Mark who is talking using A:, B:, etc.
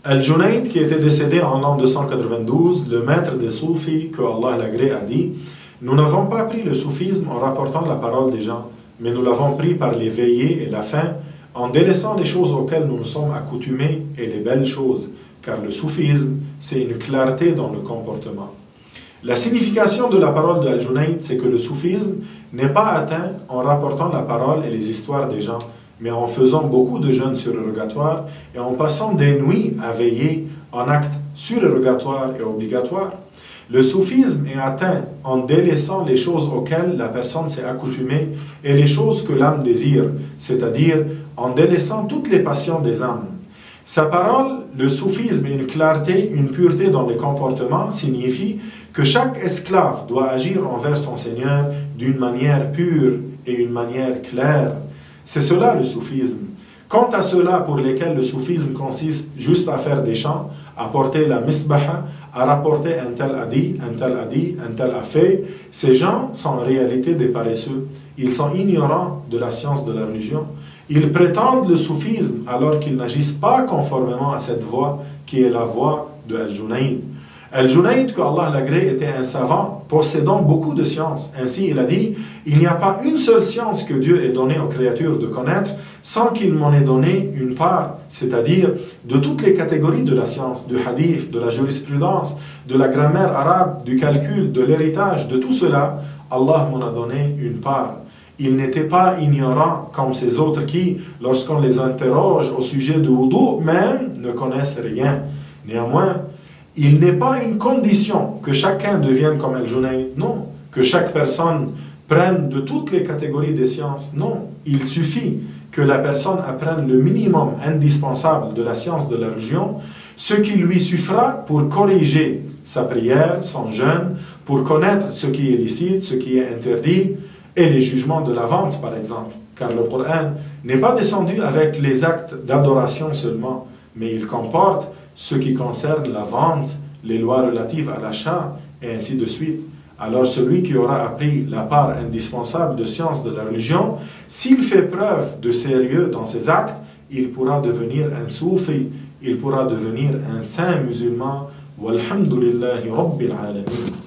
A: Al-Junayd, qui était décédé en l'an 292, le maître des soufis, que Allah l'agrée, a dit: nous n'avons pas pris le soufisme en rapportant la parole des gens, mais nous l'avons pris par les veillées et la faim, en délaissant les choses auxquelles nous nous sommes accoutumés et les belles choses, car le soufisme, c'est une clarté dans le comportement. La signification de la parole de Al-Junayd, c'est que le soufisme n'est pas atteint en rapportant la parole et les histoires des gens, mais en faisant beaucoup de jeûnes surérogatoires et en passant des nuits à veiller en actes surérogatoires et obligatoires. Le soufisme est atteint en délaissant les choses auxquelles la personne s'est accoutumée et les choses que l'âme désire, c'est-à-dire en délaissant toutes les passions des âmes. Sa parole, le soufisme et une clarté, une pureté dans les comportements signifie que chaque esclave doit agir envers son Seigneur d'une manière pure et une manière claire. C'est cela le soufisme. Quant à ceux-là pour lesquels le soufisme consiste juste à faire des chants, à porter la misbaha, à rapporter un tel a dit, un tel a dit, un tel a fait, ces gens sont en réalité des paresseux. Ils sont ignorants de la science de la religion. Ils prétendent le soufisme alors qu'ils n'agissent pas conformément à cette voie qui est la voie de Al-Junayd. Al-Junayd, que Allah l'agrée, était un savant possédant beaucoup de sciences. Ainsi, il a dit: il n'y a pas une seule science que Dieu ait donnée aux créatures de connaître sans qu'il m'en ait donné une part, c'est-à-dire de toutes les catégories de la science, du hadith, de la jurisprudence, de la grammaire arabe, du calcul, de l'héritage, de tout cela, Allah m'en a donné une part. Ils n'étaient pas ignorants comme ces autres qui, lorsqu'on les interroge au sujet du wudu même, ne connaissent rien. Néanmoins, il n'est pas une condition que chacun devienne comme Al-Junayd, non. Que chaque personne prenne de toutes les catégories des sciences, non. Il suffit que la personne apprenne le minimum indispensable de la science de la religion, ce qui lui suffira pour corriger sa prière, son jeûne, pour connaître ce qui est licite, ce qui est interdit, et les jugements de la vente, par exemple. Car le Coran n'est pas descendu avec les actes d'adoration seulement, mais il comporte ce qui concerne la vente, les lois relatives à l'achat, et ainsi de suite. Alors celui qui aura appris la part indispensable de science de la religion, s'il fait preuve de sérieux dans ses actes, il pourra devenir un soufi, il pourra devenir un saint musulman. Walhamdulillahi Rabbil Alamin.